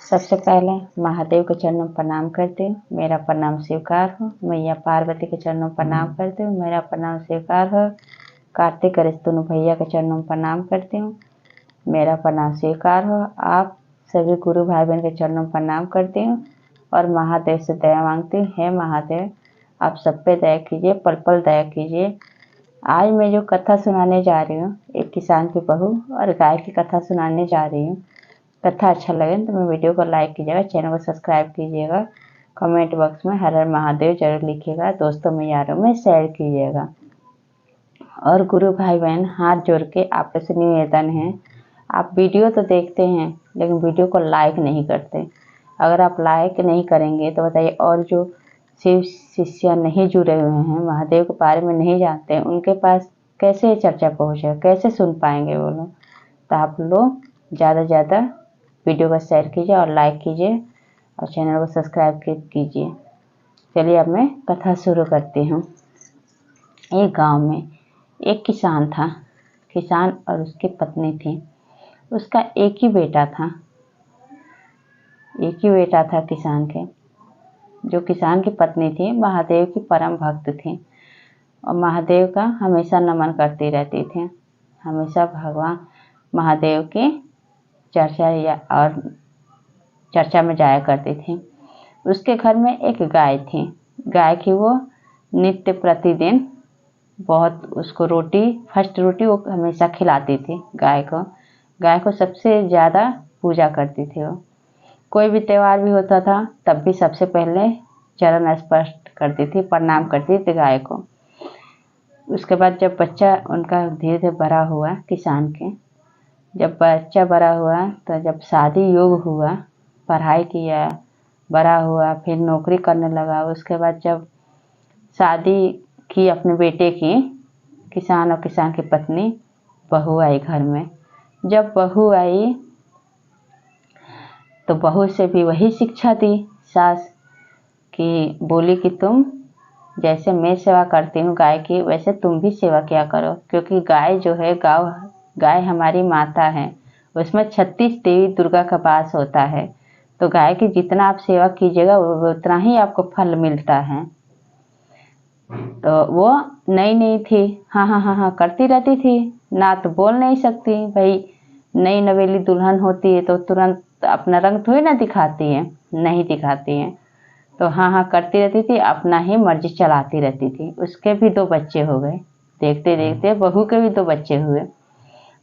सबसे पहले महादेव के चरणों में प्रणाम करती हूँ, मेरा प्रणाम स्वीकार हो। मैया पार्वती के चरणों में प्रणाम करती हूँ, मेरा प्रणाम स्वीकार हो। कार्तिक गणेश दोनों भैया के चरणों में प्रणाम करती हूँ, मेरा प्रणाम स्वीकार हो। आप सभी गुरु भाई बहन के चरणों में प्रणाम करती हूँ और महादेव से दया मांगती हूँ। हे महादेव, आप सब पे दया कीजिए, पल पल दया कीजिए। आज मैं जो कथा सुनाने जा रही हूँ, एक किसान की बहू और गाय की कथा सुनाने जा रही हूँ। कथा अच्छा लगे तो मैं वीडियो को लाइक कीजिएगा, चैनल को सब्सक्राइब कीजिएगा, कमेंट बॉक्स में हर हर महादेव जरूर लिखिएगा, दोस्तों में यारों में शेयर कीजिएगा। और गुरु भाई बहन हाथ जोड़ के आप से निवेदन है, आप वीडियो तो देखते हैं लेकिन वीडियो को लाइक नहीं करते। अगर आप लाइक नहीं करेंगे तो बताइए, और जो शिव शिष्य नहीं जुड़े हुए हैं, महादेव के बारे में नहीं जानते हैं, उनके पास कैसे चर्चा पहुँचेगा, कैसे सुन पाएंगे वो लोग। तो आप लोग ज़्यादा से ज़्यादा वीडियो को शेयर कीजिए और लाइक कीजिए और चैनल को सब्सक्राइब कीजिए। चलिए अब मैं कथा शुरू करती हूँ। एक गांव में एक किसान था। किसान और उसकी पत्नी थी। उसका एक ही बेटा था किसान के। जो किसान की पत्नी थी महादेव की परम भक्त थी और महादेव का हमेशा नमन करती रहती थी। हमेशा भगवान महादेव की चर्चा में जाया करती थी। उसके घर में एक गाय थी। गाय की वो नित्य प्रतिदिन बहुत उसको फर्स्ट रोटी वो हमेशा खिलाती थी। गाय को सबसे ज़्यादा पूजा करती थी वो। कोई भी त्यौहार भी होता था तब भी सबसे पहले चरण स्पर्श करती थी, प्रणाम करती थी गाय को। उसके बाद जब बच्चा उनका धीरे धीरे बड़ा हुआ, किसान के जब बच्चा बड़ा हुआ तो जब शादी योग हुआ, पढ़ाई किया, बड़ा हुआ, फिर नौकरी करने लगा। उसके बाद जब शादी की अपने बेटे की, किसान और किसान की पत्नी, बहू आई घर में। जब बहू आई तो बहू से भी वही शिक्षा दी सास कि बोली कि तुम जैसे मैं सेवा करती हूँ गाय की, वैसे तुम भी सेवा किया करो, क्योंकि गाय जो है गाय हमारी माता है। उसमें 36 देवी दुर्गा का वास होता है। तो गाय की जितना आप सेवा कीजिएगा उतना ही आपको फल मिलता है। तो वो नई थी, हाँ करती रहती थी, ना तो बोल नहीं सकती। भाई नई नवेली दुल्हन होती है तो तुरंत अपना रंग थोड़ी ना दिखाती है, नहीं दिखाती है। तो हाँ करती रहती थी, अपना ही मर्जी चलाती रहती थी। उसके भी 2 बच्चे हो गए, देखते देखते बहू के भी 2 बच्चे हुए।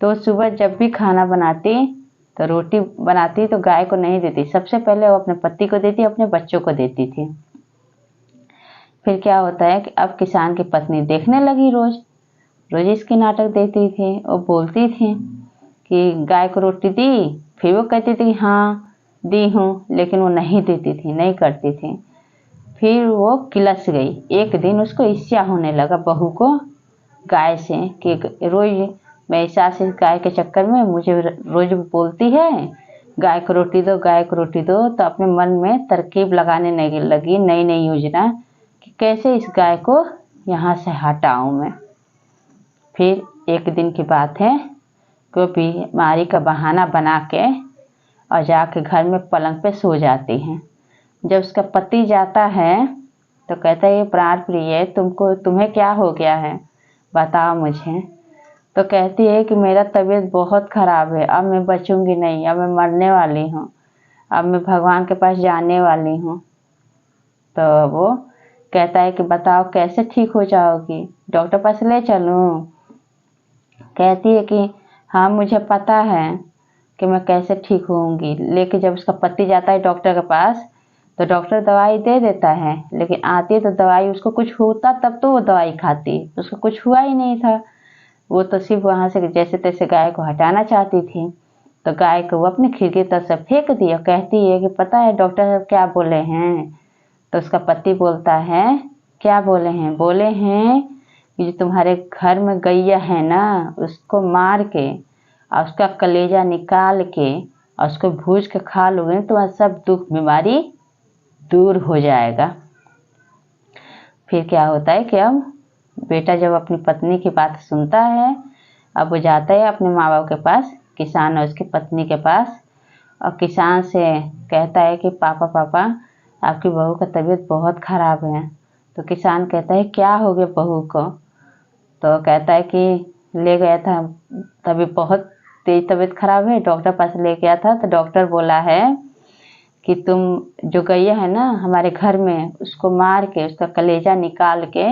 तो सुबह जब भी खाना बनाती तो रोटी बनाती तो गाय को नहीं देती, सबसे पहले वो अपने पति को देती, अपने बच्चों को देती थी। फिर क्या होता है कि अब किसान की पत्नी देखने लगी, रोज इसके नाटक देखती थी। वो बोलती थी कि गाय को रोटी दी, फिर वो कहती थी हाँ दी हूँ, लेकिन वो नहीं देती थी, नहीं करती थी। फिर वो किलस गई। एक दिन उसको ईर्ष्या होने लगा बहू को गाय से कि रोज मेरी सास इस गाय के चक्कर में मुझे रोज बोलती है गाय को रोटी दो, गाय को रोटी दो। तो अपने मन में तरकीब लगाने लगी, नई नई योजना कि कैसे इस गाय को यहाँ से हटाऊं मैं। फिर एक दिन की बात है कि वो बीमारी का बहाना बना के और जाके घर में पलंग पे सो जाती हैं। जब उसका पति जाता है तो कहता है, ये प्राण प्रिय, तुम्हें क्या हो गया है, बताओ मुझे। तो कहती है कि मेरा तबीयत बहुत ख़राब है, अब मैं बचूंगी नहीं, अब मैं मरने वाली हूँ, अब मैं भगवान के पास जाने वाली हूँ। तो वो कहता है कि बताओ कैसे ठीक हो जाओगी, डॉक्टर पास ले चलूँ। कहती है कि हाँ मुझे पता है कि मैं कैसे ठीक होऊंगी। लेकिन जब उसका पति जाता है डॉक्टर के पास तो डॉक्टर दवाई दे देता है, लेकिन आती है तो दवाई उसको कुछ होता तब तो वो दवाई खाती, उसको कुछ हुआ ही नहीं था। वो तो सिर्फ वहाँ से जैसे तैसे गाय को हटाना चाहती थी। तो गाय को वो अपनी खिड़की तरफ से फेंक दिया। कहती है कि पता है डॉक्टर साहब क्या बोले हैं। तो उसका पति बोलता है क्या बोले हैं। बोले हैं कि जो तुम्हारे घर में गैया है ना, उसको मार के और उसका कलेजा निकाल के और उसको भूज के खा लोगे तो वह सब दुख बीमारी दूर हो जाएगा। फिर क्या होता है कि अब बेटा जब अपनी पत्नी की बात सुनता है, अब वो जाता है अपने माँ बाप के पास, किसान और उसकी पत्नी के पास, और किसान से कहता है कि पापा पापा आपकी बहू का तबीयत बहुत ख़राब है। तो किसान कहता है क्या हो गया बहू को? तो कहता है कि ले गया था, तभी बहुत तेज तबीयत खराब है, डॉक्टर पास ले गया था तो डॉक्टर बोला है कि तुम जो गैया है ना हमारे घर में, उसको मार के उसका कलेजा निकाल के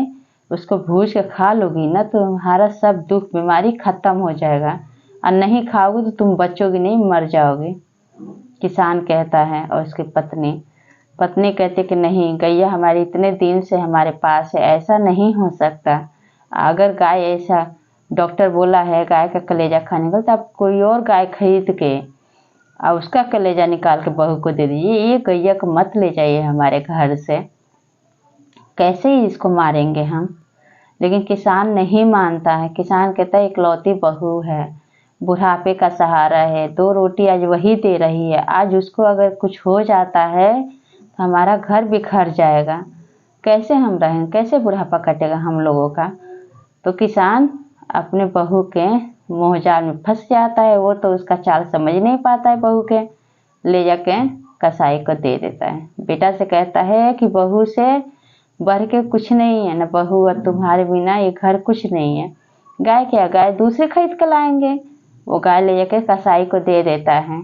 उसको भूज के खा लोगी ना तो तुम्हारा सब दुख बीमारी खत्म हो जाएगा, और नहीं खाओगे तो तुम बचोगी नहीं, मर जाओगे। किसान कहता है। और उसकी पत्नी पत्नी कहती कि नहीं, गैया हमारी इतने दिन से हमारे पास है, ऐसा नहीं हो सकता। अगर गाय ऐसा डॉक्टर बोला है गाय का कलेजा खाने को, तो आप कोई और गाय खरीद के और उसका कलेजा निकाल के बहू को दे दीजिए, ये गैया को मत ले जाइए हमारे घर से, कैसे ही इसको मारेंगे हम। लेकिन किसान नहीं मानता है। किसान कहता है इकलौती बहू है, बुढ़ापे का सहारा है, 2 रोटी आज वही दे रही है, आज उसको अगर कुछ हो जाता है तो हमारा घर बिखर जाएगा, कैसे हम रहें, कैसे बुढ़ापा कटेगा हम लोगों का। तो किसान अपने बहू के मोहजाल में फंस जाता है। वो तो उसका चाल समझ नहीं पाता है, बहू के ले जाके कसाई को दे देता है। बेटा से कहता है कि बहू से बढ़ के कुछ नहीं है ना, बहू और तुम्हारे बिना ये घर कुछ नहीं है। गाय क्या, गाय दूसरे खरीद कर लाएंगे। वो गाय ले जाके कसाई को दे देता है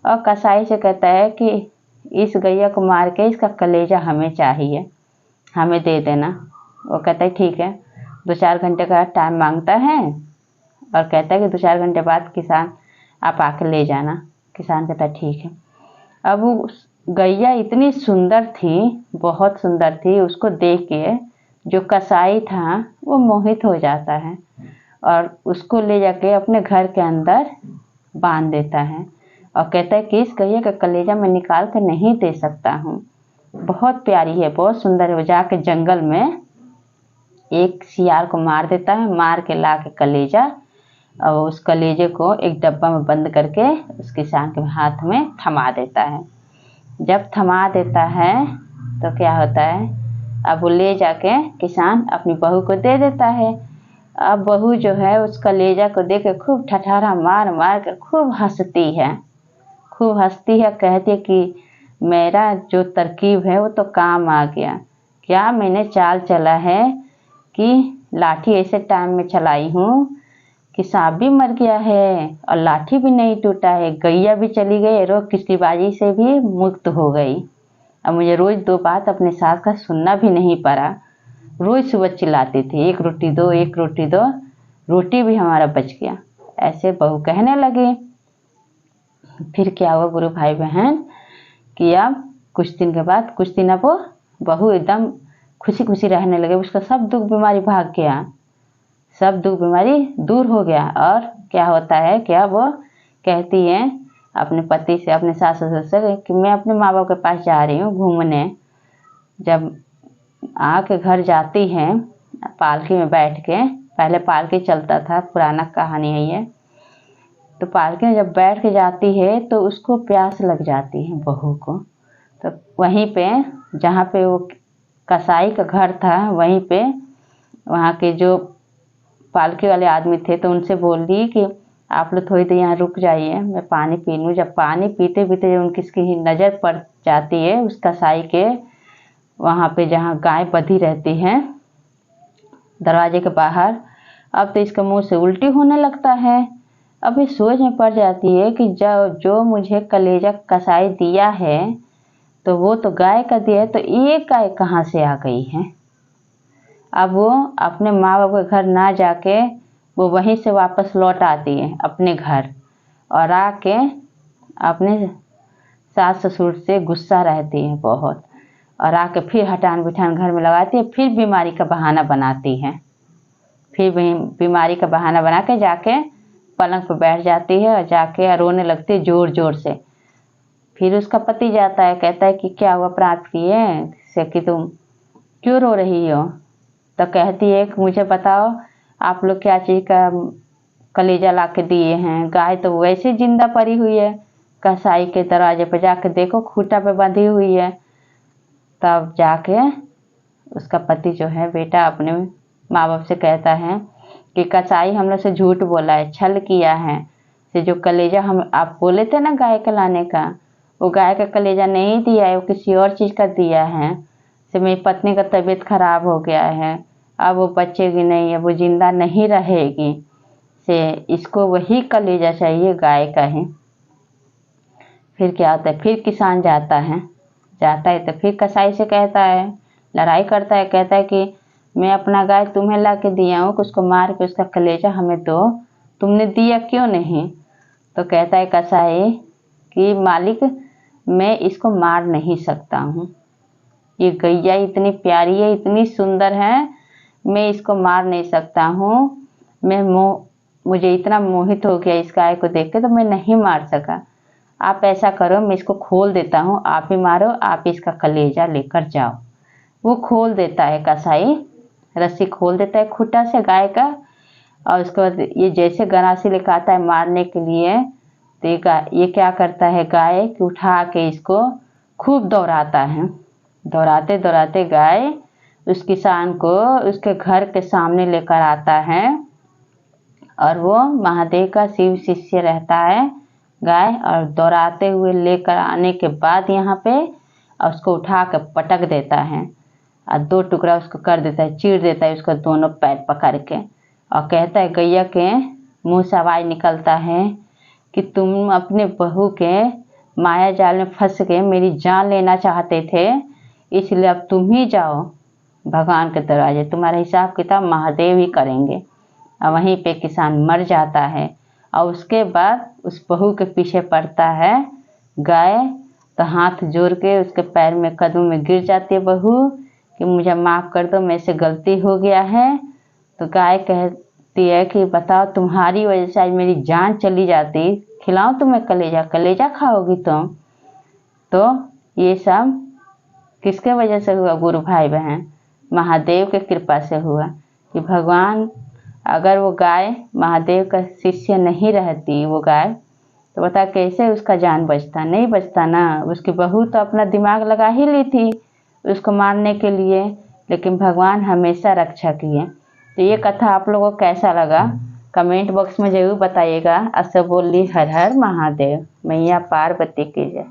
और कसाई से कहता है कि इस गैया को मार के इसका कलेजा हमें चाहिए, हमें दे देना। वो कहता है ठीक है। 2-4 घंटे का टाइम मांगता है और कहता है कि 2-4 घंटे बाद किसान आप आके ले जाना। किसान कहता है ठीक है। अब वो गैया इतनी सुंदर थी, बहुत सुंदर थी, उसको देख के जो कसाई था वो मोहित हो जाता है और उसको ले जाके अपने घर के अंदर बांध देता है और कहता है कि इस गैया का कलेजा मैं निकाल कर नहीं दे सकता हूँ, बहुत प्यारी है, बहुत सुंदर है। वो जाके जंगल में एक सियार को मार देता है, मार के ला के कलेजा और उस कलेजे को एक डब्बा में बंद करके उस किसान के हाथ में थमा देता है। जब थमा देता है तो क्या होता है, अब वो ले जाके किसान अपनी बहू को दे देता है। अब बहू जो है उस कलेजा को देख के खूब ठठारा मार मार के खूब हंसती है, खूब हंसती है, कहती है कि मेरा जो तरकीब है वो तो काम आ गया, क्या मैंने चाल चला है कि लाठी ऐसे टाइम में चलाई हूँ कि सांप भी मर गया है और लाठी भी नहीं टूटा है, गैया भी चली गई, रोग किस्तीबाजी से भी मुक्त हो गई। अब मुझे रोज़ 2 बात अपने सास का सुनना भी नहीं पड़ा। रोज़ सुबह चिल्लाती थी 1 रोटी दो, 1 रोटी दो, रोटी भी हमारा बच गया। ऐसे बहू कहने लगे। फिर क्या हुआ गुरु भाई बहन कि अब कुछ दिन के बाद, कुछ दिन अब वो बहू एकदम खुशी खुशी रहने लगे, उसका सब दुख बीमारी भाग गया, सब दुख बीमारी दूर हो गया। और क्या होता है, क्या वो कहती है अपने पति से, अपने सास ससुर से कि मैं अपने माँ बाप के पास जा रही हूँ घूमने। जब आके घर जाती हैं पालकी में बैठ के, पहले पालकी चलता था, पुराना कहानी है ये, तो पालकी में जब बैठ के जाती है तो उसको प्यास लग जाती है बहू को। तो वहीं पे जहाँ पे वो कसाई का घर था वहीं पे वहाँ के जो पालकी वाले आदमी थे तो उनसे बोल दी कि आप लोग थोड़ी देर यहाँ रुक जाइए, मैं पानी पी लूँ। जब पानी पीते पीते जब उनकी नज़र पड़ जाती है उस कसाई के वहाँ पे जहाँ गाय बंधी रहती है दरवाजे के बाहर, अब तो इसके मुंह से उल्टी होने लगता है। अब ये सोच में पड़ जाती है कि जो मुझे कलेजा कसाई दिया है तो वो तो गाय का दिया है, तो ये गाय कहाँ से आ गई है। अब वो अपने माँ बाप के घर ना जाके वो वहीं से वापस लौट आती है अपने घर और आके अपने सास ससुर से गुस्सा रहती है बहुत, और आके फिर हटान बिठान घर में लगाती है, फिर बीमारी का बहाना बनाती है, फिर बीमारी का बहाना बना के जाके पलंग पर बैठ जाती है और जाके रोने लगती है ज़ोर ज़ोर से। फिर उसका पति जाता है, कहता है कि क्या हुआ प्राप्त किए से कि तुम क्यों रो रही हो। तो कहती है कि मुझे बताओ आप लोग क्या चीज़ का कलेजा ला के दिए हैं, गाय तो वैसे जिंदा पड़ी हुई है, कसाई के दरवाजे पर जाके देखो खूंटा पे बंधी हुई है। तब जाके उसका पति जो है बेटा अपने माँ बाप से कहता है कि कसाई हम लोग से झूठ बोला है, छल किया है, से जो कलेजा हम आप बोले थे ना गाय का लाने का, वो गाय का कलेजा नहीं दिया है, वो किसी और चीज़ का दिया है। से मेरी पत्नी का तबीयत खराब हो गया है, अब वो बचेगी नहीं है, वो जिंदा नहीं रहेगी, से इसको वही कलेजा चाहिए गाय का ही। फिर क्या होता है, फिर किसान जाता है तो फिर कसाई से कहता है, लड़ाई करता है, कहता है कि मैं अपना गाय तुम्हें ला के दिया हूँ, उसको मार के उसका कलेजा हमें दो, तुमने दिया क्यों नहीं। तो कहता है कसाई कि मालिक मैं इसको मार नहीं सकता हूँ, ये गैया इतनी प्यारी है, इतनी सुंदर है, मैं इसको मार नहीं सकता हूँ, मुझे इतना मोहित हो गया इस गाय को देख के, तो मैं नहीं मार सका। आप ऐसा करो, मैं इसको खोल देता हूँ, आप ही मारो, आप इसका कलेजा लेकर जाओ। वो खोल देता है कसाई, रस्सी खोल देता है खूंटा से गाय का, और उसके बाद ये जैसे गरासी लेकर आता है मारने के लिए, तो ये क्या करता है, गाय कि उठा के इसको खूब दौड़ाता है। दौड़ाते दौड़ाते गाय उस किसान को उसके घर के सामने लेकर आता है, और वो महादेव का शिव शिष्य रहता है गाय, और दौड़ाते हुए लेकर आने के बाद यहाँ पे उसको उठा कर पटक देता है, और 2 टुकड़ा उसको कर देता है, चीर देता है उसको दोनों पैर पकड़ के, और कहता है, गैया के मुँह से आवाज़ निकलता है कि तुम अपने बहू के माया जाल में फंस के मेरी जान लेना चाहते थे, इसलिए अब तुम ही जाओ भगवान के दरवाजे, तुम्हारा हिसाब किताब महादेव ही करेंगे। और वहीं पे किसान मर जाता है, और उसके बाद उस बहू के पीछे पड़ता है गाय, तो हाथ जोड़ के उसके पैर में कदम में गिर जाती है बहू कि मुझे माफ़ कर दो, मेरे से गलती हो गया है। तो गाय कहती है कि बताओ, तुम्हारी वजह से आज मेरी जान चली जाती, खिलाऊं तुम्हें कलेजा, कलेजा खाओगी तुम। तो ये सब किसके वजह से हुआ गुरु भाई बहन, महादेव के कृपा से हुआ। कि भगवान, अगर वो गाय महादेव का शिष्य नहीं रहती वो गाय, तो बता कैसे उसका जान बचता, नहीं बचता ना। उसकी बहू तो अपना दिमाग लगा ही ली थी उसको मारने के लिए, लेकिन भगवान हमेशा रक्षा किए। तो ये कथा आप लोगों को कैसा लगा कमेंट बॉक्स में ज़रूर बताइएगा। अस बोली हर हर महादेव, मैया पार्वती की जय।